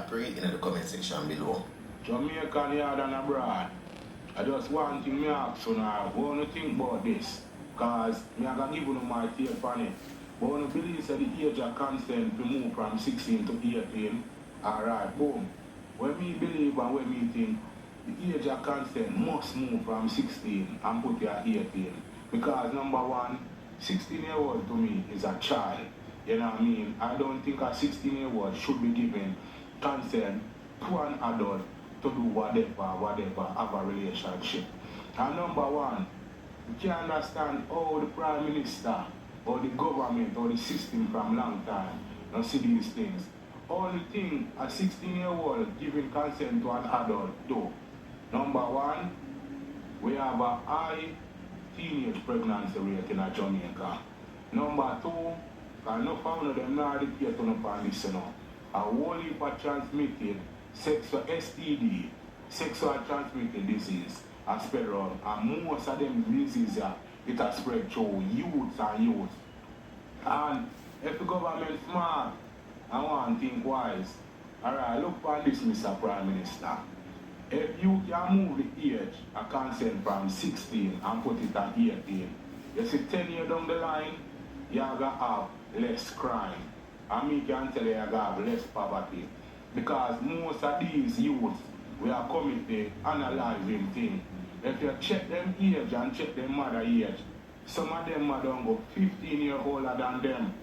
pray in the comment section below. Jamaican yard and abroad. I just want thing me ask you now. What do you think about this? Because me I can give you my take on it. But when you believe that the age of consent to move from 16 to 18, alright, boom. When me believe and when me think the age of consent must move from 16 and put you at 18. Because number one, 16-year-old to me is a child. You know what I mean? I don't think a 16-year-old should be given consent to an adult to do whatever, have a relationship. And number one, you can't understand how the Prime Minister or the government or the system from long time don't see these things. Only thing a 16-year-old giving consent to an adult do. Number one, we have a high teenage pregnancy rate in Jamaica. Number two, enough of them not educated on this, you know. A whole heap of transmitted sexual STD, sexual transmitted disease, are spread around. And most of them diseases, it has spread through youths and youth. And if the government smart and want to think wise, alright, look for this, Mr. Prime Minister. If you can move the age of consent from 16 and put it at 18, you see 10 years down the line, you're going to have less crime. And me can tell you're going to have less poverty. Because most of these youths, we are coming to analyzing things. If you check them age and check them mother age, some of them are don't go 15 years older than them.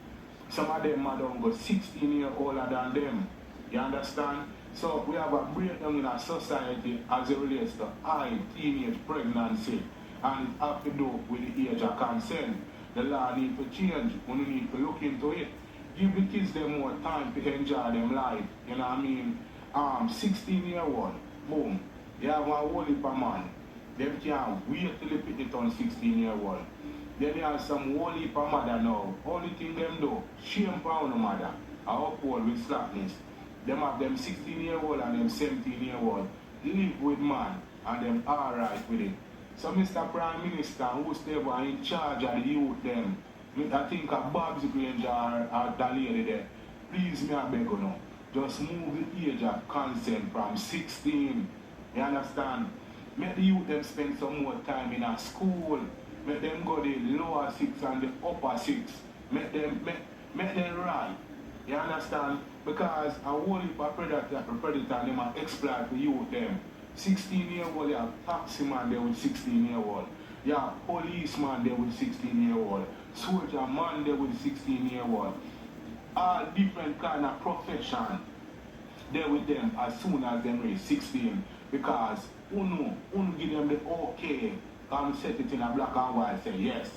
Some of them are don't go 16 years older than them. You understand? So we have a breakdown in our society as it relates to high teenage pregnancy. And it has to do with the age of consent. The law needs to change. We need to look into it. Give the kids them more time to enjoy them life. You know what I mean? 16-year-old, boom. You have a whole heap of man. Them can't wait till they put it on 16-year-old. Then you have some whole heap of mother now. Only thing them do, shame pound the mother. I uphold with slackness. Them have them 16-year-old and them 17-year-old. Live with man and them alright with it. So Mr. Prime Minister, who's ever in charge of the youth them, I think a Bob's Granger or that lady there, please me I beg you now. Just move the age of consent from 16. You understand? Make the youth them spend some more time in a school. Make them go the lower 6 and the upper 6. Make them right. You understand? Because a whole heap of predator them and exploit the youth them. 16-year-old, you have taxi man there with 16-year-old. You have policeman there with 16-year-old. Soldier man there with 16-year-old. All different kind of profession there with them as soon as they reach 16. Because uno give them the okay. Come set it in a black and white, say yes.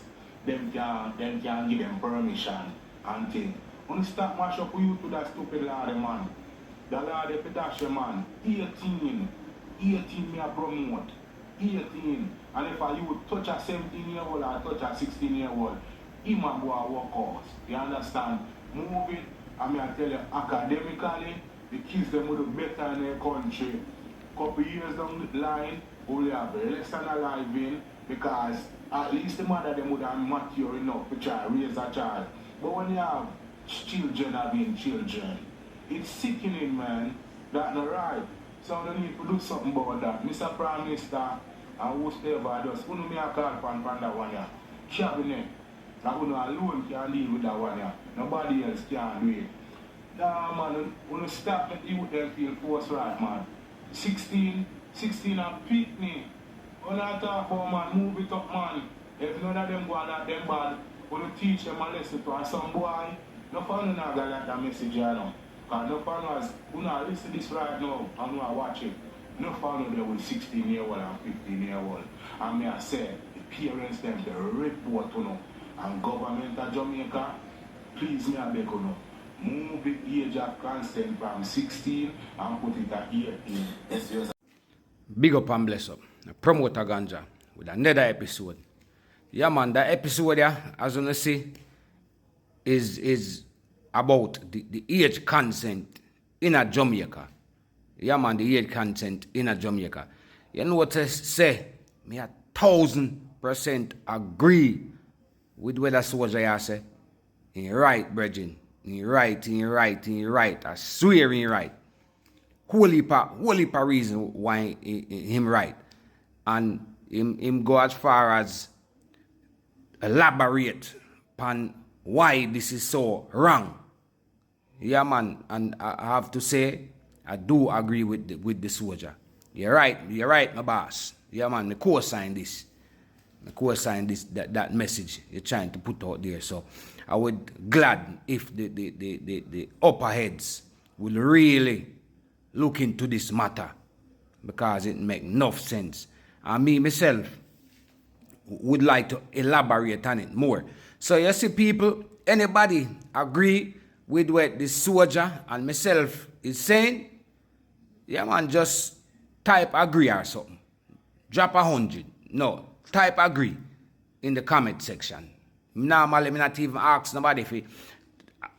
Them can give them permission and thing. Uno start mash up you to that stupid lady man. The lady pedestrian man, 18 me a promote. 18. And if you touch a 17-year-old or touch a 16-year-old, he might go and work out. You understand? Move it, I mean I tell you, academically, the kids them would do better in their country. Couple years down the line, we will have less than a life in, because at least the mother them would have mature enough to try raise a child. But when you have children having children, it's sickening, man. That's not right. So they need to do something about that. Mr. Prime Minister, and whoever just, who know me a call from that one here. Cabinet, that who know alone can deal with that one here. Nobody else can do it. Nah, man, when you stop the youth them feel force right, man. 16 and pick me. When I talk about, man, move it up, man. If none of them go on that them bad, when you teach them a lesson to and some boy, no fun not gonna like that message, you know. Because no fun was, who not listen to this right now and who not watch it. No fun there with 16-year-old and 15-year-old. And me I say, the parents them, the report, you know, and government of Jamaica, please me I beg you know, move the age of consent from 16 and put it at 18. Yes. Big up and bless up. Promoter Ganja with another episode. Yeah man, that episode yeah, as you see, is about the age consent in a Jamaica. Yeah man, the age consent in a Jamaica. You know what I say? Me 1000% agree with what that soldier I say. He right, brethren. He right. I swear he right. whole heap of reason why him right. And him go as far as elaborate on why this is so wrong. Yeah, man, and I have to say, I do agree with the soldier. You're right, my boss. Yeah, man, I co-sign this. I co-sign this, that message you're trying to put out there. So I would glad if the upper heads will really look into this matter, because it make enough sense. And me, myself, would like to elaborate on it more. So you see, people, anybody agree with what the soldier and myself is saying? Yeah, man, just type agree or something. Drop 100. No, type agree in the comment section. Normally, me not even ask nobody if he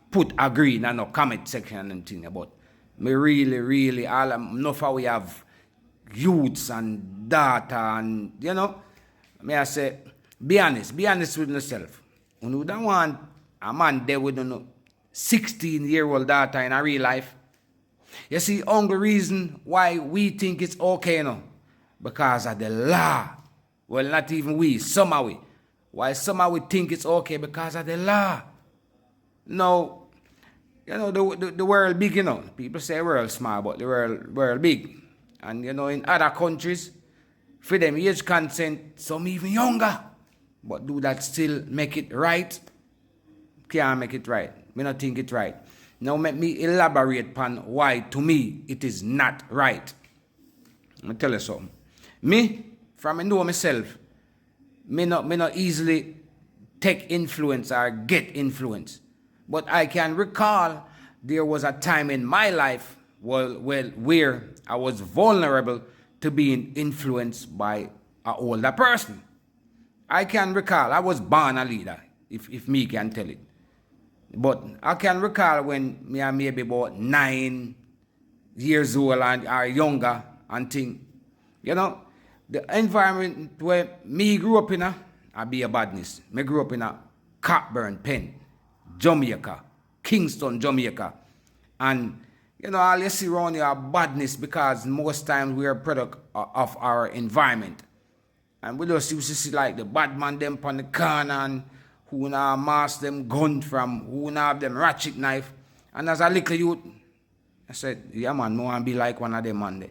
put agree in the comment section and thing. But me really, enough of we have youths and data and, you know, may I say, be honest with yourself. You don't want a man there with a 16-year-old daughter in a real life. You see, only reason why we think it's okay now, because of the law. Well, not even we, somehow we. Why somehow we think it's okay? Because of the law. Now, you know, the world big, you know. People say world small, but the world big. And, you know, in other countries, for them age consent, some even younger. But do that still make it right? Can't make it right. Me not think it right. Now let me elaborate upon why to me it is not right. Let me tell you something. Me, from I know myself, me not easily take influence or get influence. But I can recall there was a time in my life where I was vulnerable to being influenced by an older person. I can recall, I was born a leader, if me can tell it. But I can recall when me are maybe about 9 years old and or younger and thing. You know, the environment where me grew up in, I be a badness. Me grew up in a Cockburn, Penn, Jamaica, Kingston, Jamaica. And, you know, all you see around here are badness, because most times we are a product of our environment. And we just used to see like the bad man them on the corner, and who now mask them gun from, who now have them ratchet knife. And as a little youth, I said, yeah man, I want to be like one of them man there.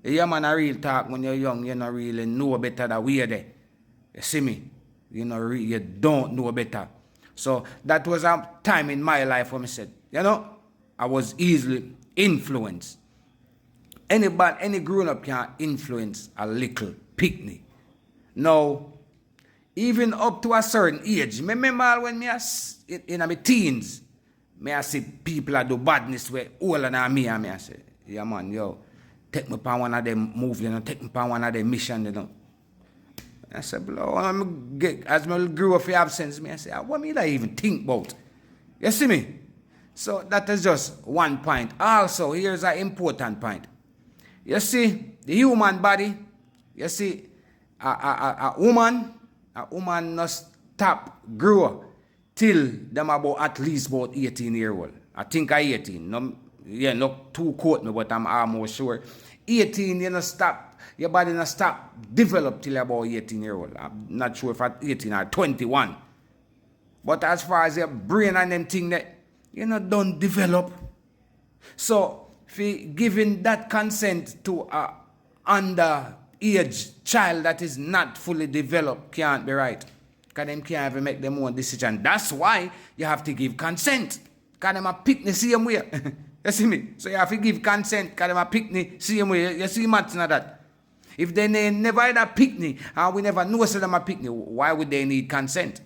Yeah man, I real talk when you're young, you don't really know better than we are there. You see me? You know, you don't know better. So that was a time in my life when I said, you know, I was easily influenced. Any grown up can influence a little picnic. Now, even up to a certain age, remember when me in my teens, me I see people that do badness way older than me, and me I say, yeah man, yo, take me upon one of them moves, you know, take me upon one of them mission, you know. I said, as I grew up in absence, me I say, what me I even think about? You see me? So that is just one point. Also, here's an important point. You see, the human body, you see, a woman must stop grow till them about at least about 18 years old. I think I 18. No, yeah, not too quote me, but I'm almost sure. 18, you know, stop. Your body not stop develop till about 18 years old. I'm not sure if at 18 or 21. But as far as your brain and them thing that, you know, don't develop. So, for giving that consent to a underage child that is not fully developed can't be right. Because them can't even make their own decision. That's why you have to give consent. Because them a pick the same way. You see me? So you have to give consent because them a pick the same way. You see maths in that. If they never had a picnic and we never know so them a picnic, why would they need consent?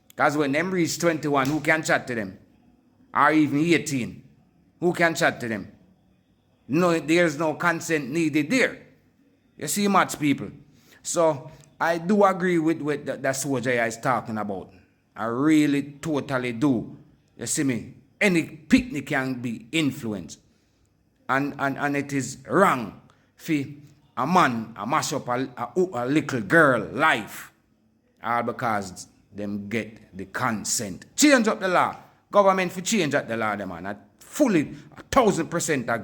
Because when them reach 21, who can chat to them? Or even 18, who can chat to them? No, there's no consent needed there. You see maths, people. So I do agree with that soldier is talking about. I really totally do. You see me? Any picnic can be influenced. And it is wrong for a man to mash up a little girl life. All because them get the consent. Change up the law. Government for change up the law, man. I fully 1,000% agree.